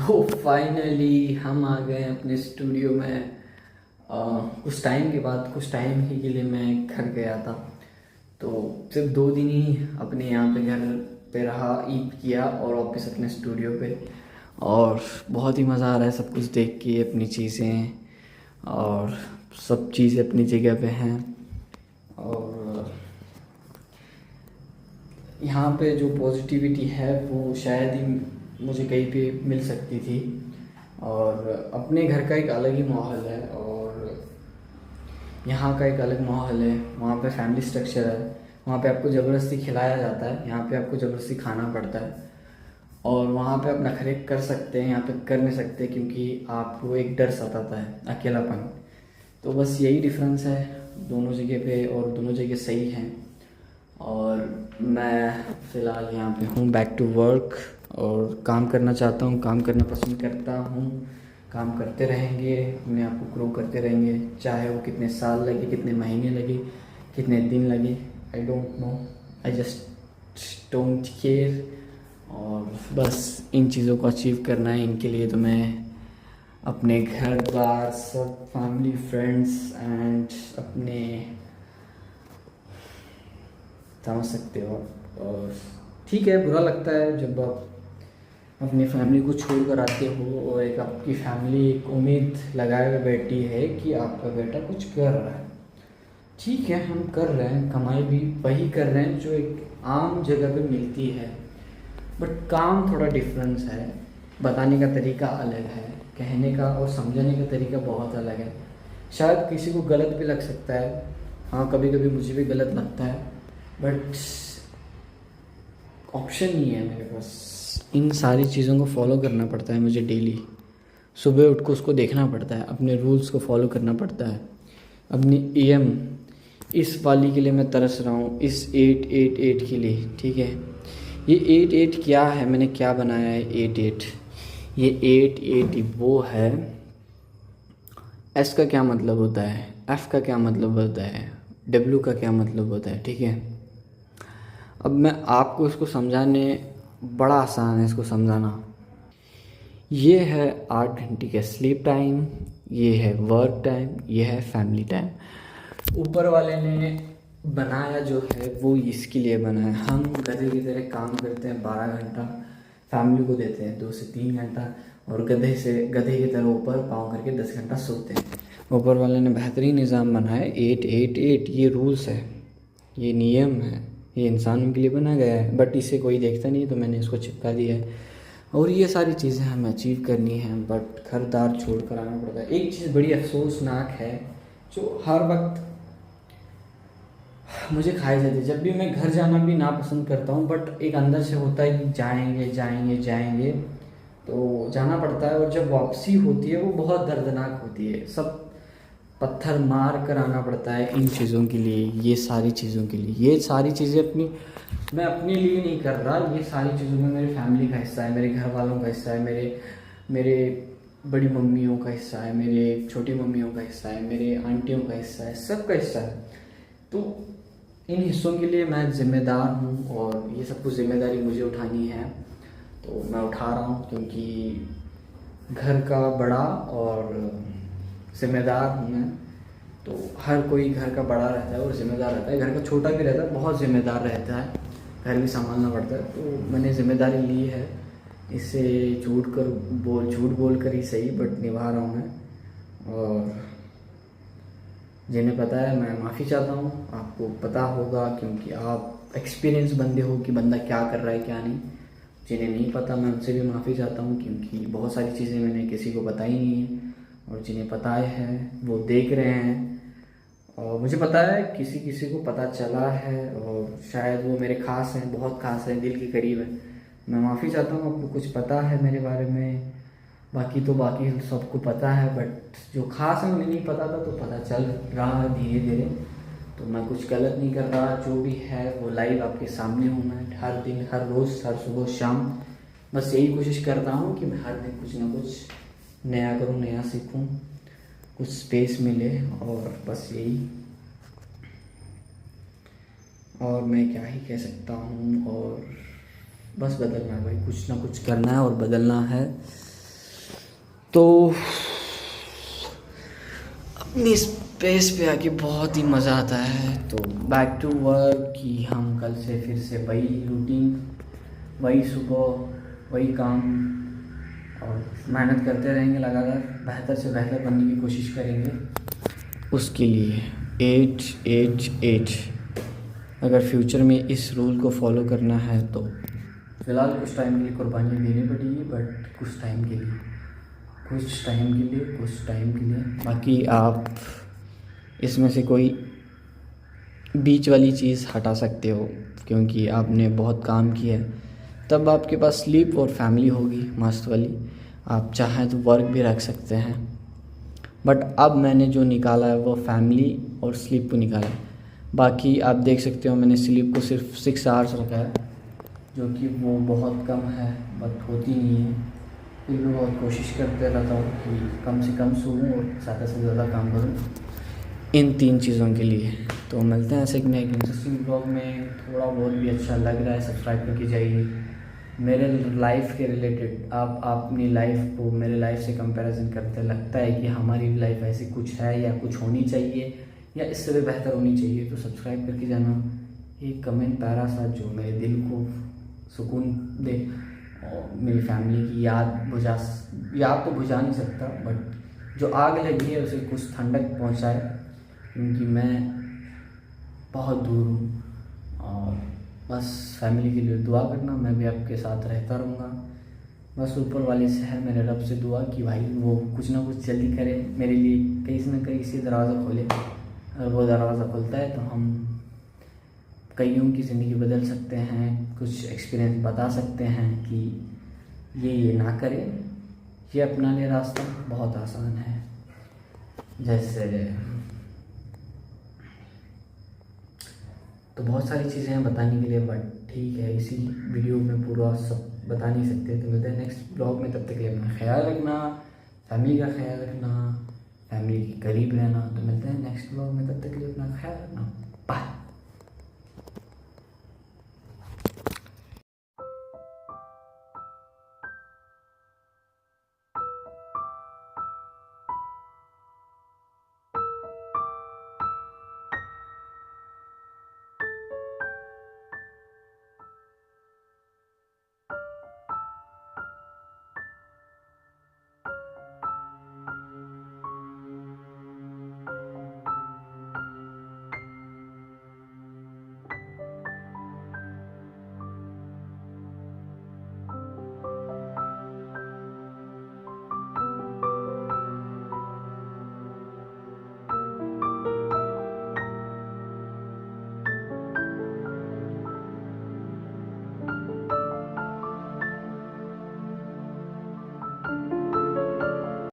तो फाइनली हम आ गए अपने स्टूडियो में। कुछ टाइम के बाद, कुछ टाइम ही के लिए मैं घर गया था। तो सिर्फ 2 दिन ही अपने यहाँ पे घर पे रहा, ईद किया और वापस अपने स्टूडियो पे। और बहुत ही मज़ा आ रहा है सब कुछ देख के, अपनी चीज़ें और सब चीज़ें अपनी जगह पे हैं। और यहाँ पे जो पॉजिटिविटी है वो शायद ही मुझे कहीं पे मिल सकती थी। और अपने घर का एक अलग ही माहौल है और यहाँ का एक अलग माहौल है। वहाँ पे फैमिली स्ट्रक्चर है, वहाँ पे आपको ज़बरदस्ती खिलाया जाता है, यहाँ पे आपको ज़बरदस्ती खाना पड़ता है। और वहाँ पे आप नखरे कर सकते हैं, यहाँ पे कर नहीं सकते क्योंकि आपको एक डर सताता है, अकेलापन। तो बस यही डिफरेंस है दोनों जगह पे, और दोनों जगह सही हैं। और मैं फ़िलहाल यहाँ पे हूँ बैक टू वर्क, और काम करना चाहता हूँ, काम करना पसंद करता हूँ। काम करते रहेंगे, अपने आप को ग्रो करते रहेंगे, चाहे वो कितने साल लगे, कितने महीने लगे, कितने दिन लगे। I don't know, I just don't care. और बस इन चीज़ों को अचीव करना है। इनके लिए तो मैं अपने घर बार, सब फैमिली फ्रेंड्स एंड अपने, समझ सकते हो। और ठीक है, बुरा लगता है जब आप अपनी फैमिली को छोड़ कर आते हो और एक आपकी फैमिली एक उम्मीद लगाए हुए बैठी है कि आपका बेटा कुछ कर रहा है। ठीक है, हम कर रहे हैं, कमाई भी वही कर रहे हैं जो एक आम जगह पे मिलती है, बट काम थोड़ा डिफरेंस है। बताने का तरीका अलग है, कहने का और समझाने का तरीका बहुत अलग है। शायद किसी को गलत भी लग सकता है, हाँ कभी कभी मुझे भी गलत लगता है, बट ऑप्शन नहीं है मेरे पास। इन सारी चीज़ों को फॉलो करना पड़ता है मुझे डेली। सुबह उठ को उसको देखना पड़ता है, अपने रूल्स को फॉलो करना पड़ता है। अपनी एम, इस वाली के लिए मैं तरस रहा हूँ, इस 888 के लिए। ठीक है, ये 88 क्या है, मैंने क्या बनाया है 88? ये 88 वो है। एस का क्या मतलब होता है, एफ़ का क्या मतलब होता है, डब्ल्यू का क्या मतलब होता है। ठीक है, अब मैं आपको इसको समझाने, बड़ा आसान है इसको समझाना। ये है 8 घंटे का स्लीप टाइम, ये है वर्क टाइम, ये है फैमिली टाइम। ऊपर वाले ने बनाया जो है वो इसके लिए बनाया। हम गधे की तरह काम करते हैं 12 घंटा, फैमिली को देते हैं 2 से 3 घंटा, और गधे की तरह ऊपर पाँव करके 10 घंटा सोते हैं। ऊपर वाले ने बेहतरीन निज़ाम बनाया, 888 ये रूल्स है, ये नियम है, ये इंसानों के लिए बना गया है, बट इसे कोई देखता नहीं तो मैंने इसको चिपका दिया है। और ये सारी चीज़ें हमें अचीव करनी है, बट घर दार छोड़ कर आना पड़ता है। एक चीज़ बड़ी अफसोसनाक है जो हर वक्त मुझे खाई जाती है। जब भी मैं घर जाना भी ना पसंद करता हूँ, बट एक अंदर से होता है कि जाएंगे जाएंगे जाएंगे, तो जाना पड़ता है। और जब वापसी होती है वो बहुत दर्दनाक होती है। सब पत्थर मार कर आना पड़ता है इन चीज़ों के लिए, ये सारी चीज़ों के लिए। ये सारी चीज़ें अपनी, मैं अपने लिए नहीं कर रहा, ये सारी चीज़ों में मेरी फैमिली का हिस्सा है, मेरे घर वालों का हिस्सा है, मेरे मेरे बड़ी मम्मियों का हिस्सा है, मेरे छोटी मम्मियों का हिस्सा है, मेरे आंटियों का हिस्सा है, सबका हिस्सा है। तो इन हिस्सों के लिए मैं ज़िम्मेदार हूँ और ये सब कुछ ज़िम्मेदारी मुझे उठानी है। तो मैं उठा रहा हूँ क्योंकि घर का बड़ा और ज़िम्मेदार हूँ मैं। तो हर कोई घर का बड़ा रहता है और ज़िम्मेदार रहता है, घर का छोटा भी रहता है, बहुत ज़िम्मेदार रहता है, घर भी संभालना पड़ता है। तो मैंने ज़िम्मेदारी ली है, इसे झूठ बोल कर ही सही, बट निभा रहा हूँ मैं। और जिन्हें पता है, मैं माफ़ी चाहता हूँ। आपको पता होगा क्योंकि आप एक्सपीरियंस बंदे हो कि बंदा क्या कर रहा है क्या नहीं। जिन्हें नहीं पता, मैं उनसे भी माफ़ी चाहता हूँ क्योंकि बहुत सारी चीज़ें मैंने किसी को बताई नहीं है, और जिन्हें पता है वो देख रहे हैं। और मुझे पता है किसी किसी को पता चला है और शायद वो मेरे खास हैं, बहुत खास हैं, दिल के करीब है। मैं माफ़ी चाहता हूँ, आपको कुछ पता है मेरे बारे में। बाकी सबको पता है, बट जो खास है उन्हें नहीं पता था, तो पता चल रहा है धीरे धीरे। तो मैं कुछ गलत नहीं कर रहा, जो भी है वो लाइव आपके सामने हूँ मैं, हर दिन, हर रोज़, हर सुबह शाम। बस यही कोशिश करता हूँ कि मैं हर दिन कुछ ना कुछ नया करूँ, नया सीखूँ, कुछ स्पेस मिले, और बस यही। और मैं क्या ही कह सकता हूँ। और बस बदलना है भाई, कुछ ना कुछ करना है और बदलना है। तो अपनी स्पेस पे आके बहुत ही मज़ा आता है। तो बैक टू वर्क कि हम कल से फिर से वही रूटीन, वही सुबह, वही काम, और मेहनत करते रहेंगे लगातार, बेहतर से बेहतर बनने की कोशिश करेंगे। उसके लिए एज अगर फ्यूचर में इस रूल को फॉलो करना है तो फ़िलहाल कुछ टाइम के लिए कुर्बानी देनी पड़ेगी, बट कुछ टाइम के लिए बाकी आप इसमें से कोई बीच वाली चीज़ हटा सकते हो, क्योंकि आपने बहुत काम किया है। तब आपके पास स्लीप और फैमिली होगी मस्त वाली, आप चाहें तो वर्क भी रख सकते हैं। बट अब मैंने जो निकाला है वो फैमिली और स्लीप को निकाला है। बाकी आप देख सकते हो मैंने स्लीप को सिर्फ 6 आवर्स रखा है, जो कि वो बहुत कम है, बट होती नहीं है। फिर भी बहुत कोशिश करते रहता हूँ कि कम से कम सोऊं और ज़्यादा से ज़्यादा काम करूँ इन 3 चीज़ों के लिए। तो मिलते हैं ऐसे कि एक इंटरेस्टिंग ब्लॉग में। थोड़ा बहुत भी अच्छा लग रहा है सब्सक्राइब करके जाइए। मेरे लाइफ के रिलेटेड आप अपनी लाइफ को मेरे लाइफ से कंपैरिजन करते लगता है कि हमारी लाइफ ऐसी कुछ है या कुछ होनी चाहिए या इससे भी बेहतर होनी चाहिए, तो सब्सक्राइब करके जाना। एक कमेंट प्यारा सा जो मेरे दिल को सुकून दे और मेरी फैमिली की याद तो बुझा नहीं सकता, बट जो आग लगी है उसे कुछ ठंडक पहुंचाए, क्योंकि मैं बहुत दूर हूँ। और बस फैमिली के लिए दुआ करना, मैं भी आपके साथ रहता रहूँगा। बस ऊपर वाले से है मेरे रब से दुआ कि भाई वो कुछ ना कुछ जल्दी करे मेरे लिए, कहीं ना कहीं से दरवाज़ा खोले। अगर वो दरवाज़ा खुलता है तो हम कईयों की ज़िंदगी बदल सकते हैं, कुछ एक्सपीरियंस बता सकते हैं कि ये ना करें, ये अपना ले रास्ता बहुत आसान है। जैसे तो बहुत सारी चीज़ें हैं बताने के लिए, बट ठीक है इसी वीडियो में पूरा सब बता नहीं सकते। तो मिलते हैं नेक्स्ट ब्लॉग में, तब तक के लिए अपना ख्याल रखना, फैमिली का ख्याल रखना, फैमिली के करीब रहना। तो मिलते हैं नेक्स्ट ब्लॉग में, तब तक के लिए अपना ख्याल रखना।